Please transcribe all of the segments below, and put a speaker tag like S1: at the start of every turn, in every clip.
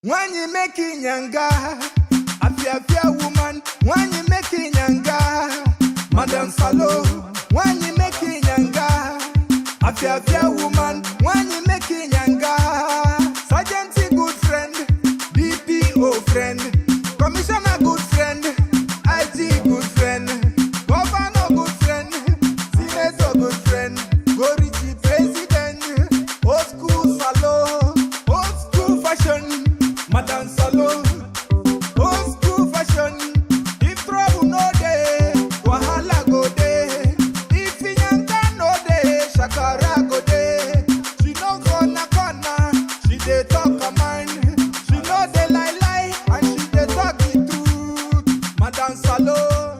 S1: When you making yanga, a woman. When you making yanga, Madam Salo. When you making yanga, a woman. When you making yanga, Sergeant good friend, DPO friend, Commissioner good friend, IG good friend, Governor good friend, Senator good friend, Gorichi President, old school Salo, old school fashion. Madam Salo, old school fashion. If trouble no day, wahala go day. If Yanga no day, Shakara go day. She no corner, she dey talk her mind. She no dey lie, and she dey talk the truth. Madam Salo.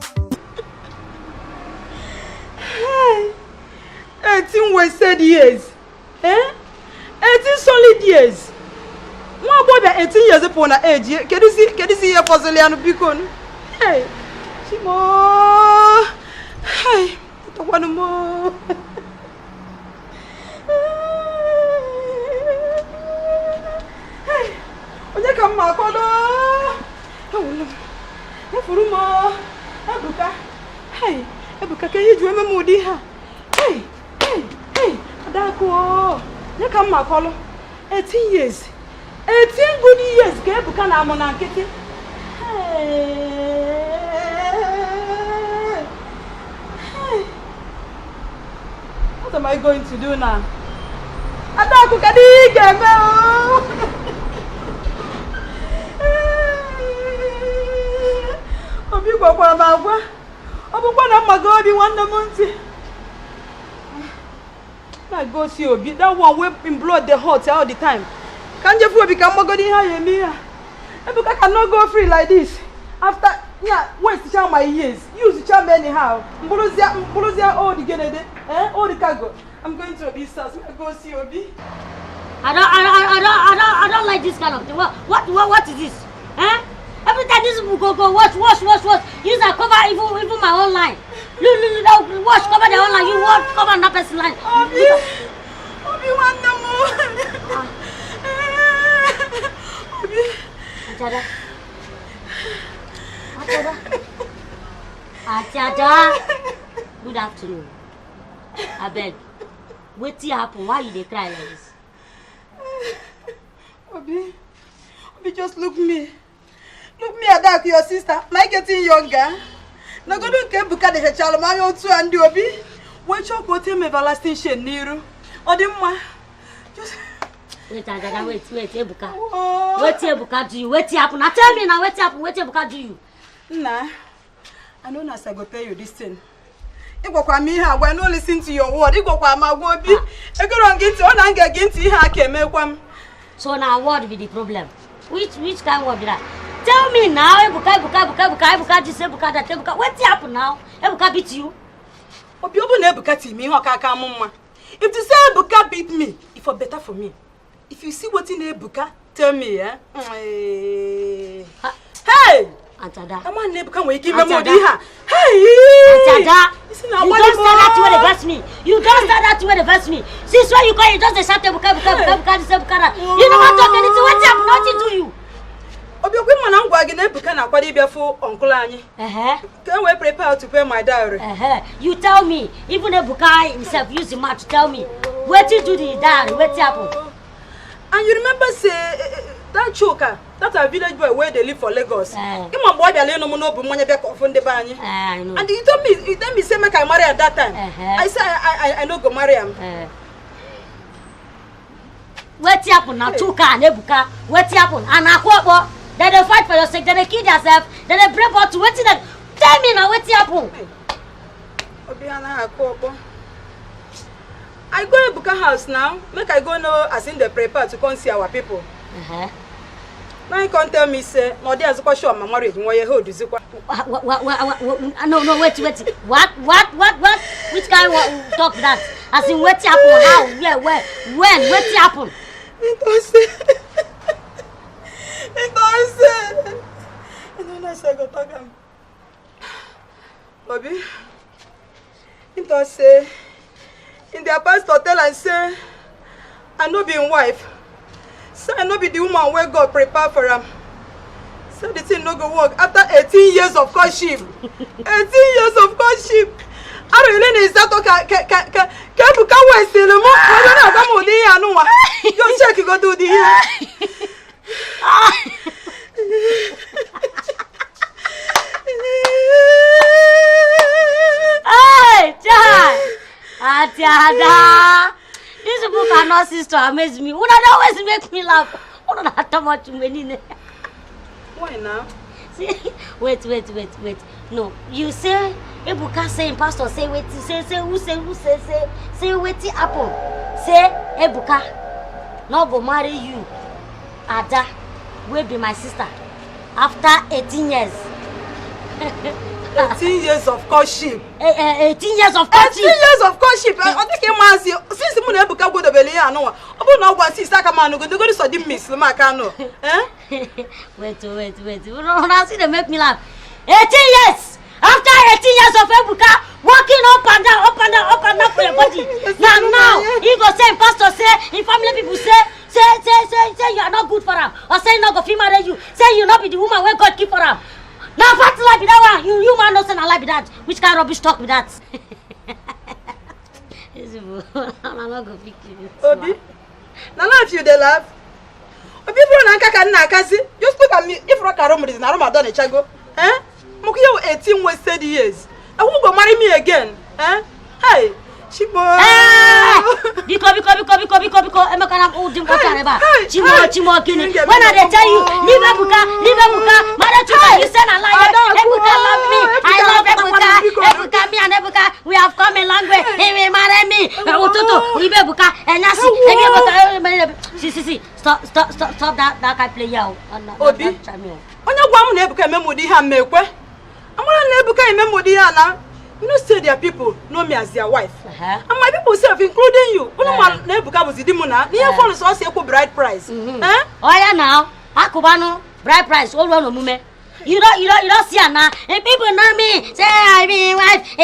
S2: Hey, 18 wasted years, 18 solid years. One boy be 18 years upon her age. Can you see your puzzle and beacon? Hey, Chimo. Hey, one more. Hey, when you come, Makolo. Oh, Furumo. Ebuka. Hey, Ebuka, can you dream a moody? Hey, Adako. You come, Makolo. 18 years. 18 good years, Ebuka na amona nkiti. What am I going to do now? Adaku kadi geme o. Obi gwakwara ma agwa. Obukwa na mmaga obi nwanne m ntị. Na go see Obi, that one wey in blood the hot all the time. Can't you become more good in here? Ebuka cannot go free like this. After, waste my years. Use the charm anyhow. Mbuluzia all the Kennedy, all the cargo. I'm going to Obi's house. I go see Obi.
S3: I don't like this kind of thing. What is this? Every time this people go watch. Use a cover even my own line. Look, watch cover the own line. You watch cover another person's line.
S2: Obi want no more.
S3: Achada. Good afternoon. I beg. What happened? Why you dey cry like this?
S2: Obi, just look me. Look me at that, your sister. Am I getting younger? No go do Ebuka the child. My own two and Obi. When you go tell me everlasting shame, Niru. Odimma. Just.
S3: Wait, Ebuka. What Ebuka do you? What happened? Now tell me now, what happened? What Ebuka do you?
S2: Nah, I know as I go tell you this thing. If you come here, when no listen to your word, if you come my word, be. I go on get on and get here. I can make one.
S3: So now what be the problem? Which kind of word be that? Tell me now, Ebuka, this Ebuka, that Ebuka. What happened now? Ebuka beat you?
S2: Obi obo na Ebuka ti me ho kaka mumma. If you say Ebuka beat me, it for better for me. If you see what in Ebuka, tell me, Hey!
S3: Antada.
S2: I'm on Ebuka when you give me more here. Hey!
S3: Antada. You don't start that way to verse me. You don't start that way to verse me. Since when you call you just shout Ebuka, this Ebuka. You don't want to talk anything. What happened? Nothing to you.
S2: Obi okwe mana ngwa gi na Ebuka na kwade bia fo uncle anyi. Can we prepare to pay my dowry?
S3: You tell me. Even Ebuka himself use the mouth to tell me. What you do the dowry? What happened?
S2: And you remember say that choker, that's a village boy where they live for Lagos. My boy they no no be money back of on the banyi.
S3: I know.
S2: And you told me say make I marry at that time. I say I no go marry him.
S3: What happened now? Choker and Ebuka. What happened? And Akwobo. Then they fight for your sake, then they kill themselves, then they break out to what in them. Tell me now what happened.
S2: Obiana Akwobo. I go to Ebuka house now. Make I go now as in the prepare to come see our people. Now you can't tell me say no dey as sure my marriage why you hold this.
S3: No wait. What? Which kind of talk that? As in what happened? How? Where? When? What happened?
S2: It doesn't. I don't know if I go talk him. Bobby. It does say in their pastor tell and say I no be wife. Say no be the woman where God prepare for him. Say the thing no go work after 18 years of courtship. 18 years of courtship. I don't really need that. Can you come and see the more? I don't know come the here no. You check you go do the here.
S3: Hey, John. Atiada. This book cannot cease to amaze me. Una always make me laugh. Una not too much money.
S2: Why now?
S3: See, wait. No, you say Ebuka saying pastor say wait, say wait happen. Say Ebuka no go marry you. Ada will be my sister after 18 years.
S2: 18 years of courtship.
S3: 18 years of courtship.
S2: 18 years of courtship. I think you must see. Since you Ebuka go to Beli, I know. Obo no go see Saka man go to so dim miss Maka no. Eh?
S3: Wait. Una see they make me laugh. 18 years. After 18 years of Ebuka walking up and down for your body. Now, he go say, pastor say, in family people say you are not good for him. Or say not go fit marry you. Say you not be the woman where God keep for him. Now fat lie be that one. You man no say na lie be that. Which kind of rubbish talk be that? I'm not go pick you.
S2: Obi, now laugh you they laugh. Obi bro na nka kan na akazi. Just look at me. If rock around is na Ramadan e chago. Eh? Mukiyo 18 wasted years. I won't go marry me again. Eh? Hey, Chibo.
S3: Because Emeka old dim water eba. Chimo kini. When I tell you, leave Ebuka. Mother Chuka, you said a liar. Ebuka love me. I love Ebuka. Me and Ebuka, we have come a long way. He will marry me. Ototo, leave Ebuka. And Nasi, see. Stop that kind play out.
S2: Obi. Onya gwa na Ebuka memodi ha mekwe. Amara na Ebuka memodi ha na. You know say their people know me as their wife. And my people self including you. Uno na Ebuka was the muna. Ni e phone so say ko bride price. Eh?
S3: Oh yeah now. Akubano bride price all one mume. You don't see now. If people know me, say I be wife,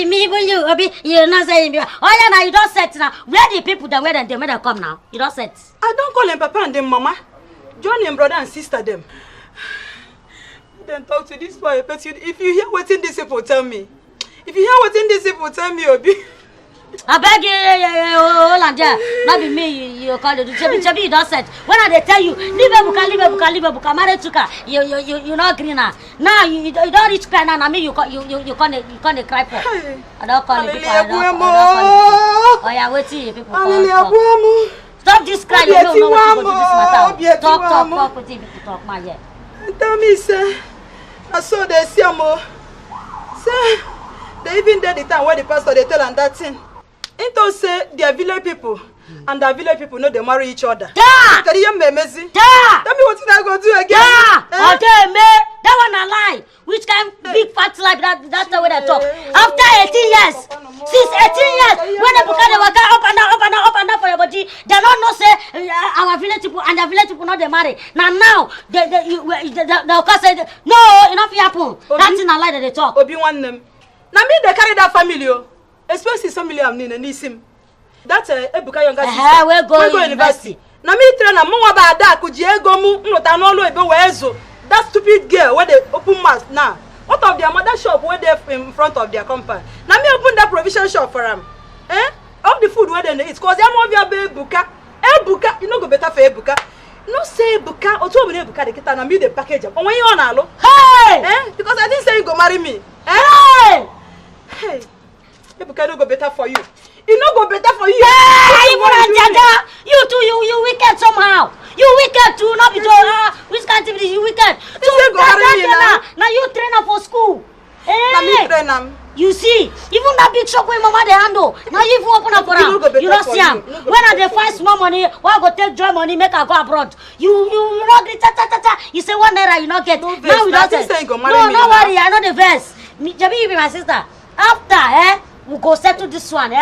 S3: me for you, Obi, you not say me. Oh yeah now you don't set now. Where the people that where they come now? You don't set.
S2: I don't call them papa and them mama. Join them brother and sister them. Then talk to this boy. But if you hear what in this people tell me. If you hear what in this people tell me, Obi.
S3: I beg you, Hollandia. Not be me, you call it. Chabi, you don't set. When I tell you, leave Ebuka, marry Chuka. You not green now. Now you don't reach cry now. Me you can't cry for. I don't call it people. Oh yeah, wait till people call. Stop this crying. You don't know what to do this matter. Talk with people. Talk, my yeah.
S2: Tell me, sir. I saw they see more. Sir, they even did the time where the pastor they tell them that thing. Into say their village people and their village people know they marry each other.
S3: Yeah.
S2: Tell you messy.
S3: Yeah.
S2: Tell me what I go do again.
S3: Yeah. Okay, me. That one a lie. Which kind big fat lie that's the way they talk. After 18 years. Since 18 years, when they put the worker up and down for your body, they don't know say our village people and their village people not they marry. Now the worker said no, enough happen. That's in a lie that they talk.
S2: Obi want them. Now me they carry that family. Especially some family I'm in Nisim. That's Ebuka younger sister.
S3: We go university.
S2: Now me train a more about that could you go no tanolo ebe that stupid girl where they open mouth now. What of their mother shop where they in front of their compound? Now me open that provision shop for them. Eh? All the food where they eat cause them of your baby Ebuka, you know go better for Ebuka. No say Ebuka or two Ebuka they get and me the package up. When you on allo?
S3: Hey!
S2: Eh? Because I didn't say you go marry me.
S3: Hey!
S2: Hey. Ebuka no go better for you. It no go better for you.
S3: Hey, you too, you wicked somehow. You wicked too, not be which kind of you wicked. Now you train her for school. Hey. You see, even that big shop where mama they handle. Now you even open up for her. You don't see him. When are they find small money, why go take joy money, make her go abroad? You not get ta. You say 1 naira, you not get.
S2: No
S3: now we don't say. No worry, I know the verse. Jabi, you be my sister. After, we go settle this one,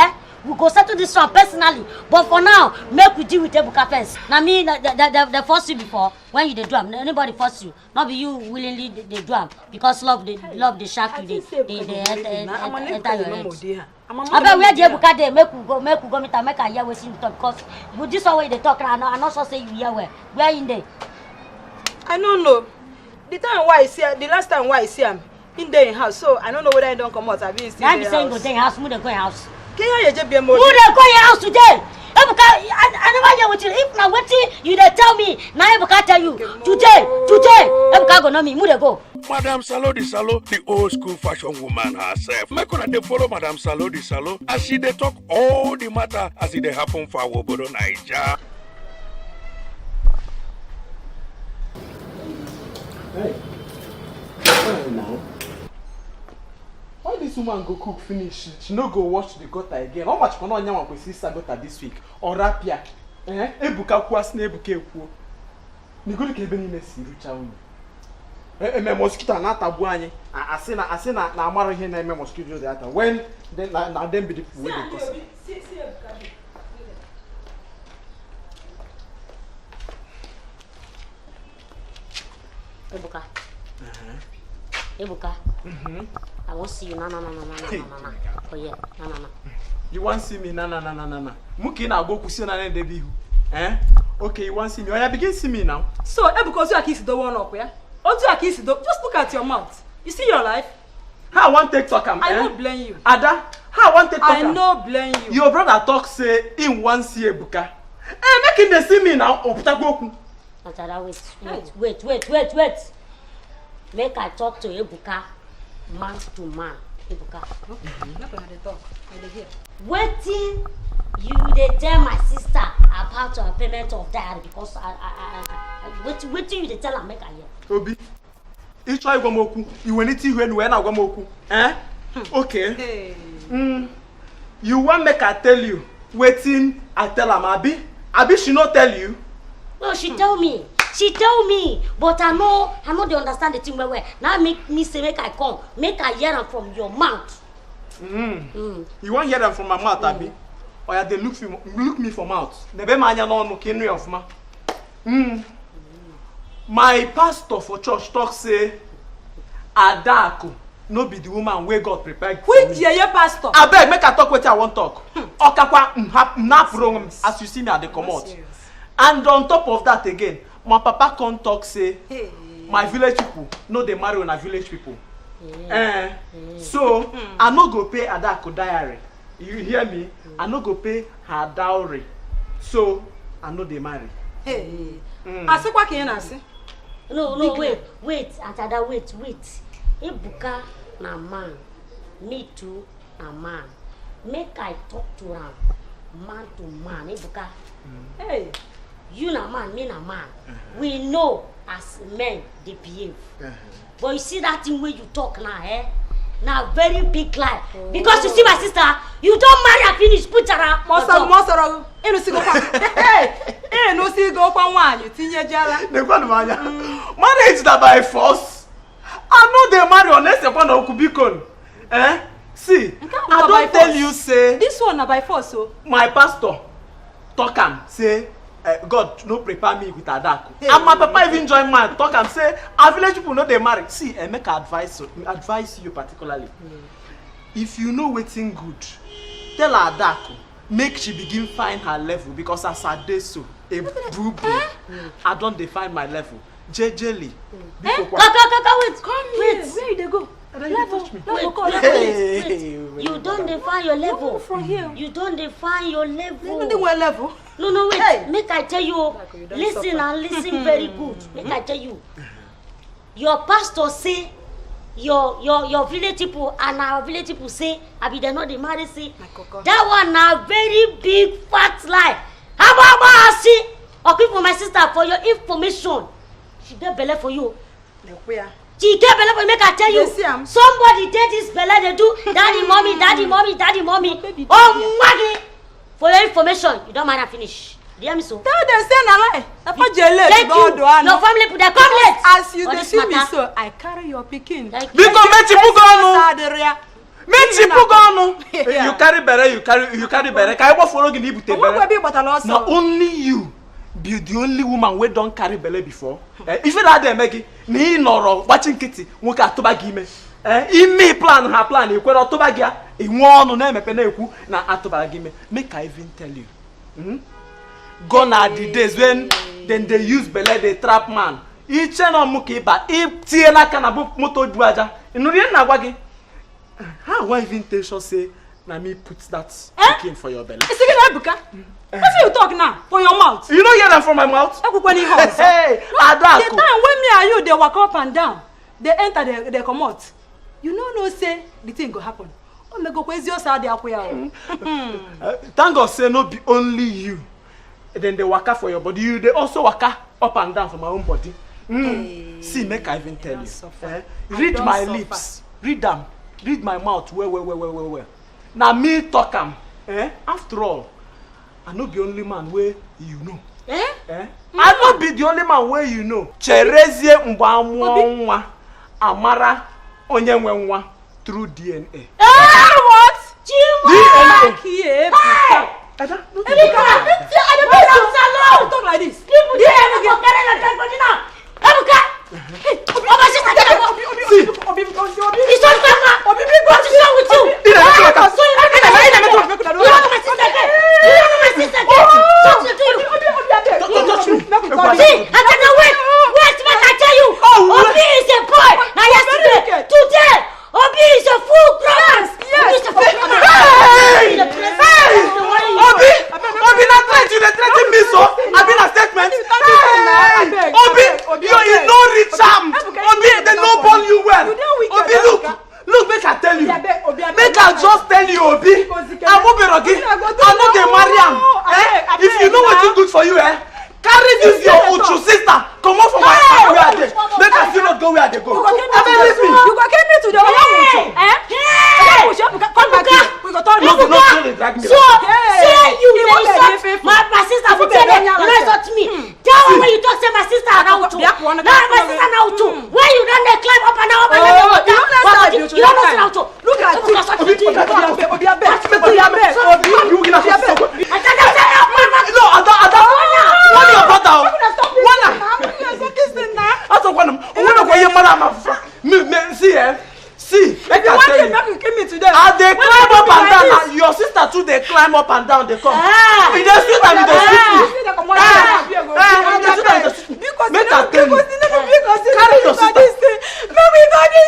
S3: we go settle this one personally. But for now, make we deal with Ebuka first. Now me, they force you before when you dey do am. Anybody force you, not be you willingly they do am because love the shark you they enter your head. I bet where the Ebuka dey make we go meet am make I hear wetin you talk because with this one way they talk now, I not sure say you hear well. Where in there?
S2: I don't know. The last time why I see him in the house, so I don't know whether I don't come out. I've been still in the house.
S3: I'm saying go to house, who they go house?
S2: Can you just be a more?
S3: Who they go house today? Ebuka, I never hear what you. If now what you they tell me, now Ebuka tell you today. Ebuka go know me. Who they go?
S4: Madame Salo, the old school fashion woman herself. Make una dey follow Madame Salo as she dey talk all the matter as it dey happen for our obodo Naija.
S5: Hey, now. Why this woman go cook finish? She no go wash the gutter again. How much kono nyama ko sister gutter this week? Or rapia? Ebuka kwasna ebuka ekuo. Ni go ke ebe ni mesi rucha unu. Me mosquito na tabu anyi. Ase na amaro ihe na me mosquito dey ata. When then na dem be the people wey dey cause. See
S3: Ebuka. Ebuka. I won't see you. No. Oh yeah, no.
S5: You want see me? No. Muki na go kusi na nende bihu. Okay, you want see me? Oh, you begin see me now.
S2: So, because you are kissing the one up, yeah? Or you are kissing the just look at your mouth. You see your life?
S5: How I want take talk am?
S2: I don't blame you.
S5: Ada, how I want take talk am?
S2: I no blame you.
S5: Your brother talk say in one see Ebuka. Make him dey see me now. Oputagoku.
S3: Atada, wait. Make I talk to Ebuka, man to man. Ebuka.
S2: Not gonna talk. I dey hear.
S3: Waiting, you dey tell my sister about her payment of diary because I waiting you dey tell her make I hear.
S5: Obi, you try gwamoku. You want it when we na gwamoku. Okay.
S2: Hey.
S5: You want make I tell you? Waiting, I tell am Abi she not tell you?
S3: No, she tell me. She tell me, but I know they understand the thing well. Now make me say make I come, make I hear them from your mouth.
S5: You want hear them from my mouth, Abi? Or they look me for mouth? Nebe manya no no kinri of ma. My pastor for church talk say Adako no be the woman where God prepared.
S2: Which your pastor?
S5: I beg make I talk what I want talk. Okakwa nap wrong as you see me at the commode. And on top of that again, my papa can't talk say my village people no they marry on a village people. So I no go pay Adako diary. You hear me? I no go pay her dowry. So I know they marry.
S2: I say what can you say?
S3: No, wait, Atada, wait. Ebuka na man, me too na man. Make I talk to her, man to man. Ebuka,
S2: Hey,
S3: you na man, me na man. We know as men they behave. But you see that thing where you talk now, now very big lie. Because you see my sister, you don't marry and finish, put her
S2: Mosoro, no see go hey, no see go one, you tinye jala.
S5: Marriage that by force. I know they marry unless they want to kubikon. See, I don't tell you say
S2: this one na by force so.
S5: My pastor talk am say God no prepare me with Adako. And my papa even join man talk am say our village people know they marry. See, make advise you particularly. If you know wetin good, tell Adako make she begin find her level because as I dey so a boo I don't define my level. Jejely.
S3: Wait.
S2: Where you dey go? Level.
S3: You don't define your level.
S2: From here.
S3: You don't define your level.
S2: Level.
S3: No, wait.
S2: Hey.
S3: Make I tell you. Listen and listen very good. Make I tell you. Your pastor say your village people and our village people say abi they know the marry say that one na very big fat lie. How see? Okay, for my sister, for your information, she get belle for you. She get belle for you. Make I tell you. Somebody did this belle. They do daddy, mommy. Oh, Maggie. For your information, you don't mind to finish. Do you hear me so?
S2: Tell them say na lie. Thank you.
S3: Your family people they come late.
S2: As you dey see me so, I carry your pikin.
S5: Because Mechi Pugano. You carry bere, you carry bere. Can I follow you to bere? Now only you be the only woman we don't carry bere before. If you had them, Maggie, me nor watching Kitty, won't have to bag him. Me plan her plan. You could not to bag ya. In one name a peneku, now at to bag him. Make I even tell you. Gone are the days when then they use bele they trap man. Each and on muki but if Tiana can above moto dwaja. In Riana wagi. How why even tell say na me put that chicken for your belly?
S2: It's again Abuka. What's you talk now? For your mouth.
S5: You don't hear them from my mouth?
S2: Hey,
S5: Adaku.
S2: The time when me and you they walk up and down, they enter they come out. You know no say the thing go happen. Oh me go kwezi osa dey akoya.
S5: Thank God say no be only you. Then they waka for your body. You they also waka up and down for my own body. See, make I even tell you. Read my lips. Read them. Read my mouth. Well. Now me talk am. After all, I no be only man where you know. I no be the only man where you know. Cherezie mbamwa amara onyenwenwa through DNA.
S2: What?
S5: DNA.
S2: Hey! I don't talk like this.
S3: People dey go carry your dead body now. Ebuka. Oba sister dey go.
S2: Obi,
S3: It's not Papa. What is wrong with you? You don't know my sister again. You don't know my sister again. Talk to you. See, I cannot wait. Wait, make I tell you. Obi is a boy. Now yesterday, today, Obi is a full grown. Obi is a full grown.
S5: Obi, not trying to threaten me, so I've been a statement. Obi, you no rich am. Obi, they no born you well. Obi, look, make I tell you. Make I just tell you, Obi. I won't be rocky. I know they marry am. If you know what's good for you, carry this your Uchu sister. Come on from my house where I dey. Make I still not go where they go.
S2: You go get me to the Uchu. Come back here. We go turn
S5: you.
S3: So, say you insult my sister for telling you insult me. Tell her when you talk say my sister now Uchu. Now my sister now Uchu. When you don't climb up and down you don't know Uchu.
S2: Look at you.
S5: See,
S2: if you want to give me today.
S5: They climb up and down. Your sister too, they climb up and down. They come. They sweet and they sweet. Make her tell you. Carry your sister.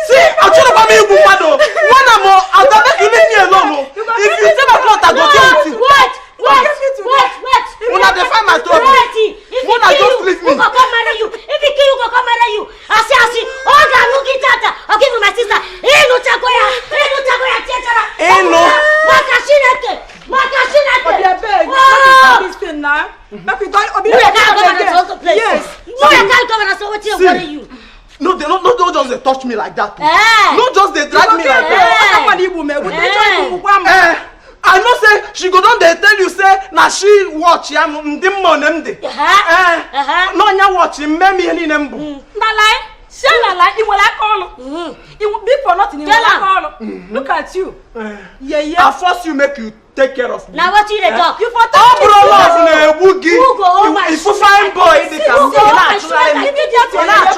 S5: See, I'm trying to buy me a woman. One more. I'm not making you alone. If you tell my plot, I go deal with you.
S3: Wait.
S5: When I define my story, when I just leave me.
S3: Who go come marry you? If he kill you, go come marry you. I see. Oh, God, look at that. I'll give you my sister. No chagoya. No. Makashinete.
S2: This thing now. Obi,
S3: you can't governance also place.
S2: Yes.
S3: No, you can't governance. So what you worry you?
S5: No, they don't just they touch me like that. No, just they drag me like that. I know say she go down there tell you say na she watch ya ndimmo nemde. No nya watch me any nembu.
S2: Na lie. Say na lie, it will like all. It will be for nothing. It will like all. Look at you. Yeah.
S5: I force you make you take care of me.
S3: Now what you dey talk?
S2: You for talk.
S5: If you find boy, they can
S2: That's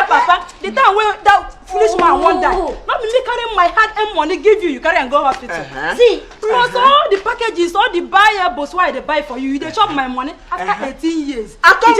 S2: Papa. The time when that foolish man won't die. Not me carrying my hard earned money give you carry and go hospital.
S3: See,
S2: plus all the packages, all the buyables why they buy for you, they chop my money after 18 years.
S5: I can't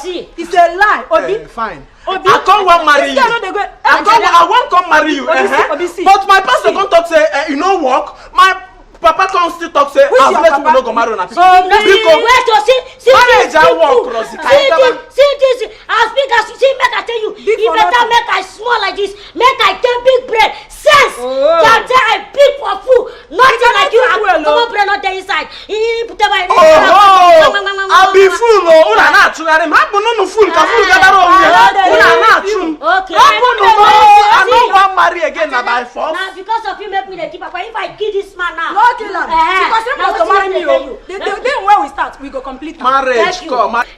S3: see.
S2: It's a lie, Obi.
S5: Fine.
S2: Obi.
S5: I can't want marry you. I won't come marry you. But my pastor can't talk say you know work. My Papa can't still talk say I've let me no go marry on a
S3: so wait to see
S5: marriage I walk cross.
S3: See this. I'll speak as see make I tell you. You better make I small like this. Make I take big bread. Sense. That I big for food. Nothing like you. Common bread not there inside. Put my
S5: I'll be full. Una na chulare. Ma bu no full. Ka full gather on here. Una na chum.
S3: Okay.
S5: I don't want marry again na by force.
S3: Now because of you make me the keep up. If I kill this man now.
S2: Kill him. Because they want to marry me. Then when we start, we go complete
S5: marriage.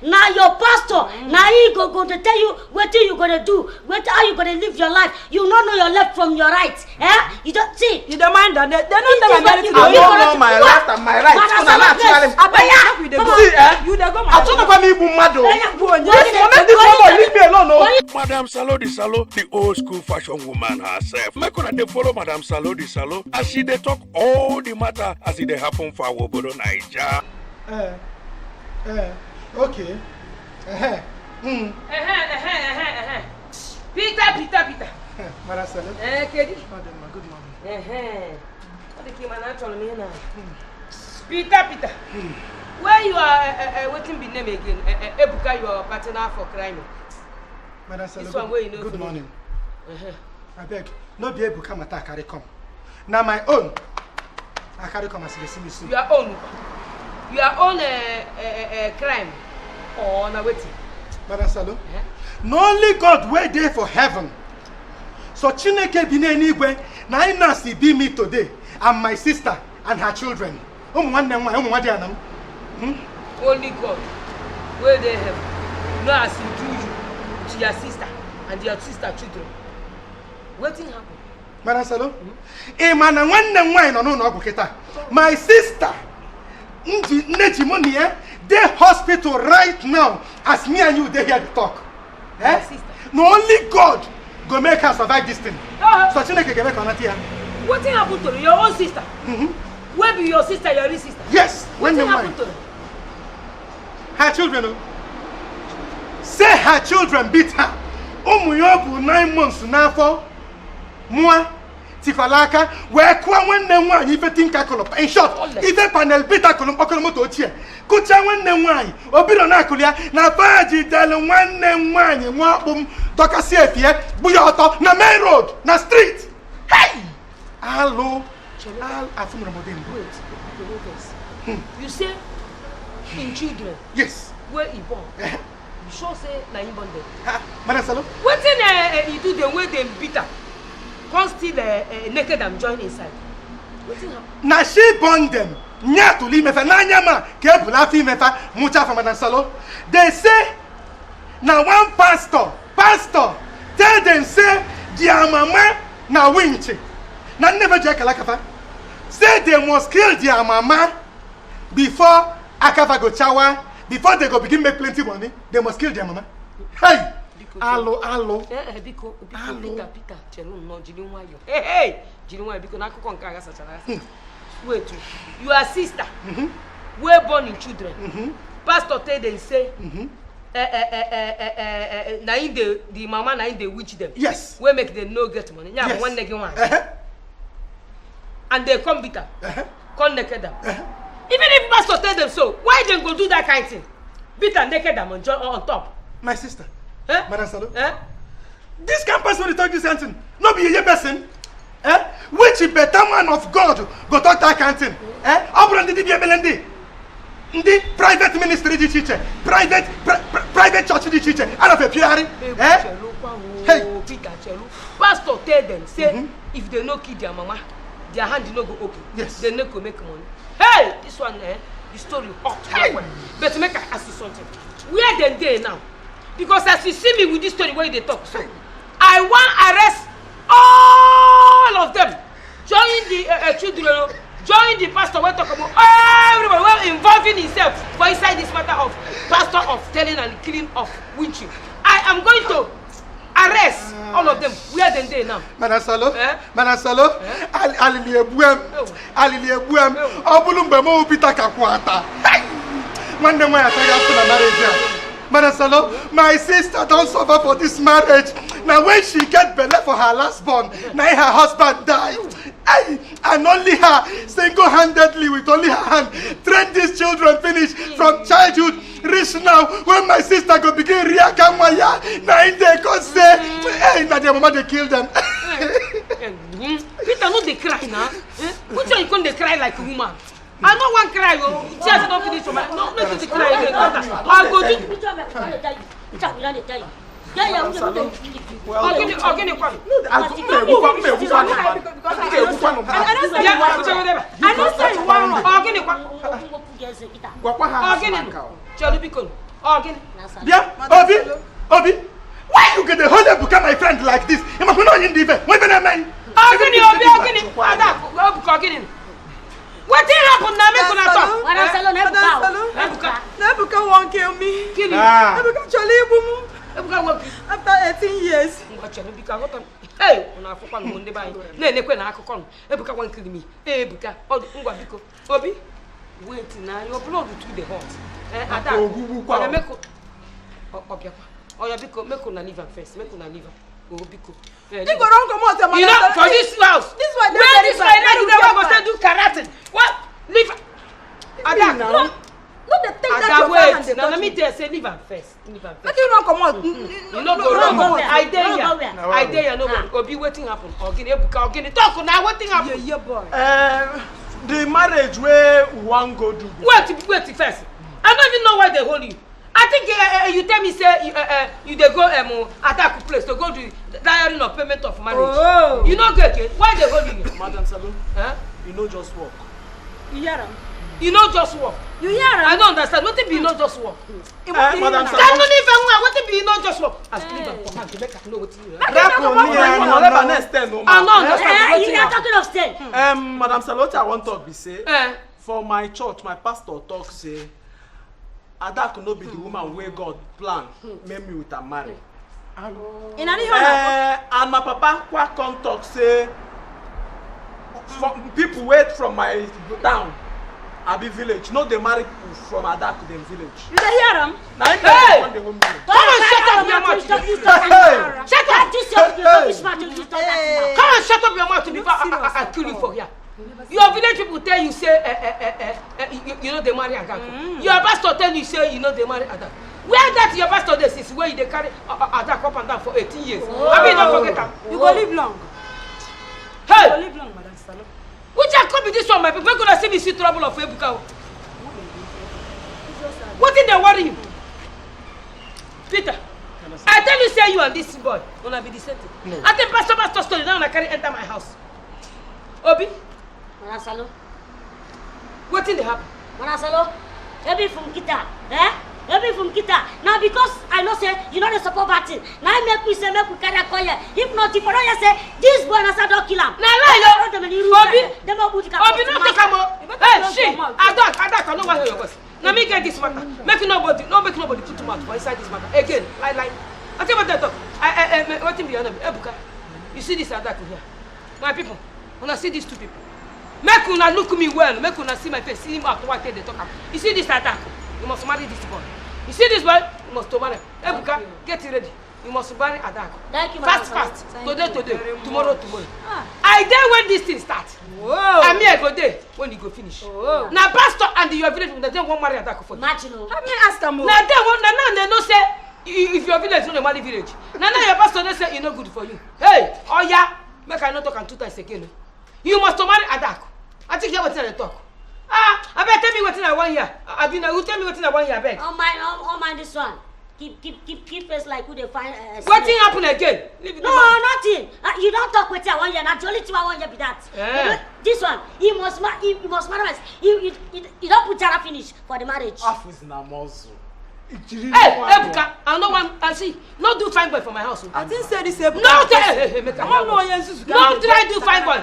S3: Now your pastor, now he go going to tell you what you going to do, how you going to live your life. You don't know your left from your right. Eh? You don't see.
S2: You don't mind that? They're not telling
S5: I don't know my left and my right.
S4: Madame Salo the Salo, the old school fashion woman herself. Make una dey follow Madame Salo the Salo as she dey talk all the matter as it dey happen for our obodo Naija.
S6: Okay.
S2: Peter.
S6: Madam Salo.
S2: Kedi.
S6: Good morning.
S2: What the man actually mean now? Peter. Where you are waiting be name again? Ebuka, your partner for crime.
S6: Madam Salo. Good morning. I beg, no be Ebuka mata carry come. Now my own. I carry come as the same.
S2: Your own crime. Or na waiting.
S6: Madam Salo. No only God wait there for heaven. So Chineke bi na enigwe na inasi be me today and my sister and her children. Only
S2: God where they have no as you do you to your sister and your sister children. Wetin happen?
S6: Madam Salo. Mana nwanne nwanyị no no oguketa. My sister Nejimonie dey hospital right now as me and you dey here to talk. Eh? No only God go make her survive this thing. So Chineke go make her not here.
S2: What happened to your own sister? Where be your sister, your real sister?
S6: Yes.
S2: What happened to
S6: her children? Say her children beat her. Umuyobu 9 months now for moi. Tikolaka, where Kwawan Nemwa, if a tinka column. In short, if a panel beta column, Pokolomoto chair. Kuchawan Nemwai, Obironaculia, Nabaji, Delawan Nemwani, Wabum, Tokasefia, Buyoto, na main road, na street. Hey! Hello,
S2: You say in children?
S6: Yes.
S2: Where he born? You sure say na he born them?
S6: Madam Salo?
S2: What thing you do the way they beat her? Can't still naked and join inside.
S6: Now she born them. Nya to leave me for Nanyama, Kebula Fimefa, Mucha from Madam Salo. They say, now one pastor, tell them say, their mama na winchi. Na never jack Alakafa. Say they must kill their mama before Akafa go chawa, before they go begin make plenty money. They must kill their mama. Hey! Hello.
S2: Hey, wait, your sister, we're born in children. Pastor tell them say, na in the mama na in the witch them.
S6: Yes.
S2: We make them no get money. Yeah, yes. One naked one. And they come beat them, come naked them. Even if pastor tell them so, why they go do that kind of thing? Beat and naked them on top.
S6: My sister.
S2: Eh?
S6: Madam Salo?
S2: Eh?
S6: This campus when you talk this something, no be a person. Eh? Which better man of God go talk that kind of thing? Eh? Obran di biya belende. Ndi private ministry di chiche, private church di chiche. Out of a PR. Eh? Hey,
S2: pastor tell them say if they no kill their mama, their hand no go open.
S6: Yes.
S2: They no go make money. Hey, this one the story hot. Hey. But make I ask you something. Where they dey now? Because as you see me with this story where they talk, so I want arrest all of them. Join the children, join the pastor. We're talking about everybody. We're involving himself for inside this matter of pastor of telling and killing of witching. I am going to arrest all of them. Where are they now?
S6: Madam Salo, Madam Salo, Aliliebuem, Obulumbe Pita Kakwata. One day when I tell you marriage. Madam Salo, my sister don't suffer for this marriage. Now when she get belly for her last born, now her husband died. And only her, single-handedly, with only her hand, train these children finish from childhood, reach now. When my sister go begin Riakamaya, now they go say, hey, now their mama they kill them.
S2: Peter, no they cry now. Which one you going to cry like a woman? I don't want to cry. Just don't finish your mind. No, not to cry again. I'll go to.
S6: man.
S2: Ogini, Obi, Ogini. Ebuka, Ogini. What happened now? Make una talk.
S3: Madam Salo,
S2: Ebuka won't kill me.
S5: Kill him. Ebuka
S2: Chalibu.
S5: Ebuka work.
S2: After 18 years.
S5: Ebuka what on? Hey, una for one Monday by. Ne kwe na akoko. Ebuka won't kill me. Ebuka, ngwa biko. Obi, wait now. Your blood will to the heart. Ada. Oya meko. Obiakwa. Oya biko, meko na liver first. Meko na liver. Biko.
S2: You go wrong come out.
S5: You know, for this house.
S2: This one.
S5: Where this one? You never go do karate. What? Liver. Ada.
S2: No, the thing that
S5: Ada,
S2: your
S5: wait.
S2: hand
S5: Now let me tell you, say liver first. Liver first.
S2: Make you not come out.
S5: You no go wrong. I dare ya. I dare ya. No one. Obi, wetin happen? Ogini, Ebuka, Ogini. Talk now. Wetin happen?
S2: Yeah, boy.
S6: The marriage where we wan go do.
S5: Wait first. I don't even know why they hold you. I think you tell me say you dey go attack place to go do diary of payment of marriage.
S2: Oh.
S5: You no get it. Why they hold you?
S6: Madam Salo,
S5: You
S6: know just work.
S2: You hear him?
S5: You know just work.
S2: You hear him?
S5: I don't understand. What if you know just work?
S6: Madam Salo.
S5: That no even what if you know just work? As leave am for hand to make I know what you. I know understand.
S3: You are talking of staying.
S6: Madam Salo, I want to be say. For my church, my pastor talk say. Ada could not be the woman where God planned, make me with her marry. And my papa come talk say, people wait from my town, Abi village, no they marry people from Ada to them village.
S2: You hear him?
S5: Hey! Come on, shut up your mouth! Shut up! Come on, shut up your mouth before I kill you for here. Your village people tell you say you know they marry Adak. Your pastor tell you say you know they marry Adak. Where that your pastor this is where they carry Adak up and down for 18 years. I mean don't forget that.
S2: You go live long.
S5: Hey!
S2: You go live long, Madam Salo.
S5: Which I could be this one, my people gonna see me see trouble of Ebuka. What did they worry you? Peter, I tell you say you and this boy gonna be the same thing. No. I think pastor story now I carry enter my house. Obi?
S3: Madam Salo.
S5: What did happen?
S3: Madam Salo, maybe from Kita, maybe from Kita. Now because I know say you know the support party. Now make me say make we carry a coyer. If not, if I say this boy na don't kill him.
S5: Now lie yo. Obi, Obi no take am. Hey, she, Adak, I know why your voice. Now me get this matter. Make nobody put too much for inside this matter. Again, like. I tell you what they talk. What thing be your name? Ebuka. You see this Adak here? My people, when I see these two people. Make una look me well. Make una see my face. See him after what they talk. You see this Adak? You must marry this boy. You see this boy? You must marry. Ebuka, get ready. You must marry Adak.
S3: Thank you,
S5: fast. Today. Tomorrow. I dare when this thing starts. And me I go there when you go finish. Now pastor and your village they won't marry Adak for you.
S3: Marchino.
S2: Let me ask them.
S5: Now they no say if your village no marry village. Now your pastor they say e no good for you. Hey, oh yeah, make I not talk and 2 times again. You must marry Adak. I think you have what talk. I bet tell me what I want here. You tell me what I want here, beg.
S3: Oh mind this one. Keep face like who they find.
S5: What thing happen again?
S3: No, nothing. You don't talk with 1 year. Not the only 2 1 year be that. This one, he must marry. You don't put Jara finish for the marriage.
S6: Half is na muzzle.
S5: Hey, Ebuka, I know one. I see. No do fine boy for my house.
S2: I didn't say this Ebuka.
S5: No, no, try do fine boy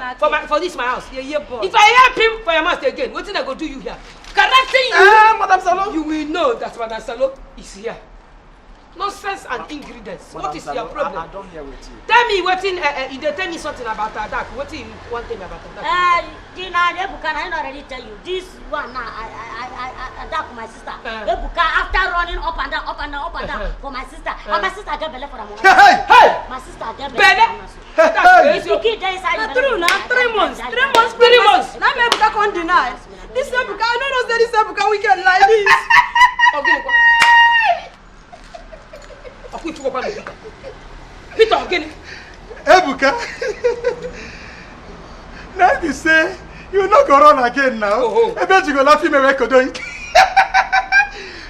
S5: for this my house.
S2: Yeah, boy.
S5: If I help him for your master again, what thing I go do you here? Correcting you.
S6: Madam Salo.
S5: You will know that Madam Salo is here. Nonsense and ingredients. What is your problem?
S6: I don't hear with you.
S5: Tell me what thing. You tell me something about Adak. What thing you want tell me about Adak?
S3: Ebuka, I already tell you. This one now, I Adak my sister. Ebuka, after running up and down for my sister, and my sister get belly for a moment.
S5: Hey!
S3: My sister get belly.
S5: Hey!
S3: You keep there inside.
S2: True now, 3 months. 3 months. Now Ebuka can't deny. This Ebuka, I don't know say this Ebuka wicked like this.
S5: Okay. Peter, again.
S6: Ebuka. Now you say you not go run again now. I bet you go laugh me where could do.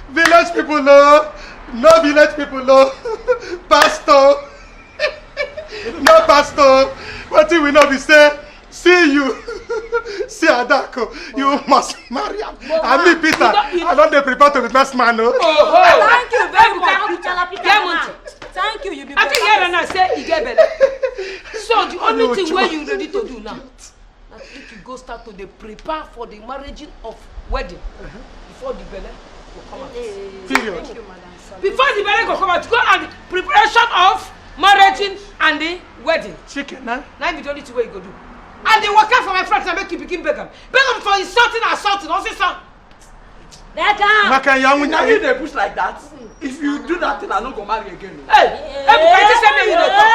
S6: Village people know, no village people know. Pastor, no pastor. What do we know? We say, see you, see Adako. You must marry him. And me, Peter, I don't prepare to be best man.
S2: Thank you very much.
S5: Thank you, you be.
S2: I
S5: think here and I say he get better.
S7: So the only thing where you ready to do now, I think you go start to prepare for the marriage of wedding before the belly will come out.
S6: Period.
S7: Before the belly will come out, go and preparation of marriage and the wedding.
S6: Chicken, nah?
S7: Now be the only thing where you go do. And they work out for my friends and make you begin beg them. Beg them for insulting and assaulting. Also, sir.
S3: Beckham!
S6: Maka young
S5: Now you dey push like that. If you do that thing, I don't go marry again.
S7: Hey, I just say me you dey talk.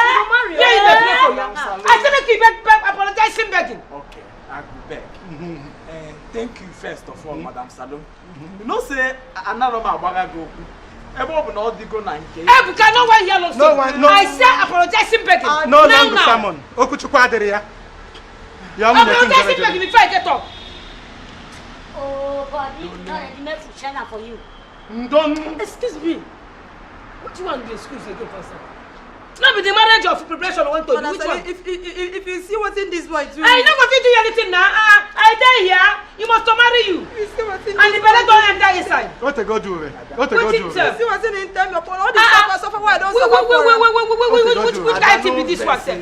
S7: Yeah, you dey play for you. I say make you beg, apologizing, begging.
S5: Okay, I go beg. Thank you first of all, Madam Salo. You know say another man waga go. Ebo no digo na nke.
S7: Ebuka no one here no.
S6: No.
S7: I say apologizing, begging.
S6: No long sermon. Okuchukwu adere ya.
S7: Apologizing, begging before I get up.
S3: Oh, God, this is not ready made for China for you.
S6: Don't.
S7: Excuse me. What do you want to excuse again, Pastor? Not be the marriage of preparation I want to do. Which one?
S2: If you see what's in this boy too.
S7: I never fit do anything now. I die here. You must to marry you.
S2: You see what's in
S7: And the belly don't enter inside.
S6: What to go do? What to go do?
S2: You see what's in time upon all this suffer why I don't suffer for it.
S7: Which kind of thing be this one, sir?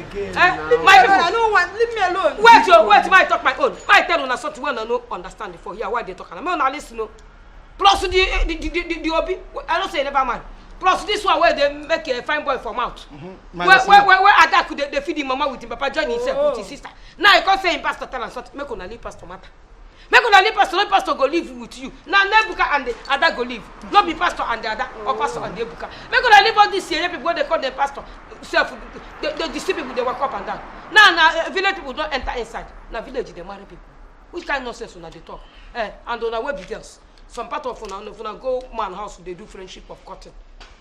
S7: My people,
S2: I don't want, leave me alone.
S7: wait, my talk my own. My tell you something when I no understand it for here. Why they talk? I'm not listening. Plus the obi, I don't say never mind. Plus this one where they make a fine boy from out. Where Ada could they feed him mama with him papa join himself with his sister. Now you can't say him pastor tell and something. Make una leave pastor matter. Make una leave pastor, no pastor go live with you. Now Nebuka and the Ada go live. Not be pastor and the Ada or pastor and the Nebuka. Make una leave all these people when they call them pastor. Self, the deceive people they walk up and down. Now village people don't enter inside. Now village they marry people. Which kind of nonsense una they talk? And on our way be girls. Some part of una go man house they do friendship of cotton.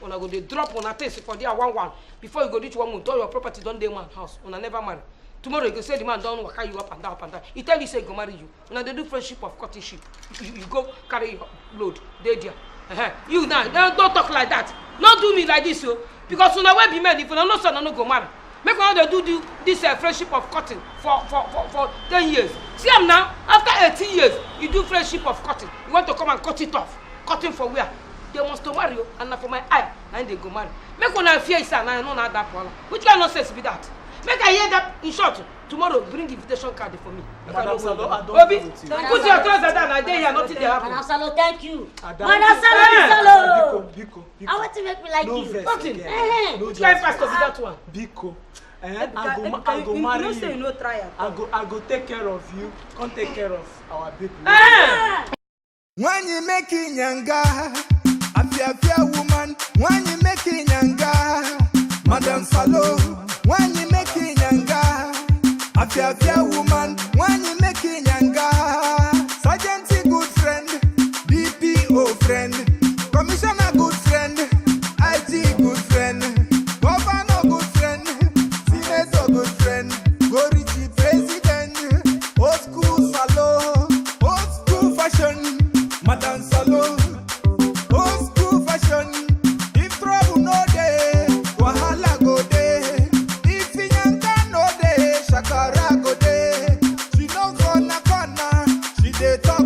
S7: Una go they drop una things for there one before you go reach 1 month all your property don't dey man house una never marry. Tomorrow you go say the man don't waka you up and down. He tell you say he go marry you. Una they do friendship of courtship. You go carry your load dey there. You now don't talk like that. Not do me like this yo. Because una wey be men if una no son no go marry. Make una dey do this friendship of cotton for 10 years. See am now after 18 years you do friendship of cotton. You want to come and cut it off. Cutting for where? They must to marry you, and for my eye, and they go marry. Make one fear is and I know not that problem. Which kind of nonsense be that? Make I hear that in short. Tomorrow, bring invitation card for me.
S5: Madam Salo, I don't
S7: Obi,
S5: put
S7: your trousers down. I dare here, nothing they happen.
S3: Madam Salo, thank you.
S5: Madam
S3: Salo.
S5: Biko.
S3: I want to make me like you.
S7: Nothing. Which kind of pastor be that one?
S5: Biko. I go marry you.
S2: You no try it.
S5: I go take care of you. Come take care of our baby.
S1: When you making younger, a woman. When you making younger, Madam Salo. When you making younger, a woman. When you making younger, Sergeant good friend, DPO friend, Commissioner good friend, IG good friend, Governor good friend, Senator good friend, Gorichi President, old school Salo, old school fashion, Madam Salo, old school fashion. If trouble no day, wahala go day. If Inyanga no day, Shakara go day. She no corner, she dey talk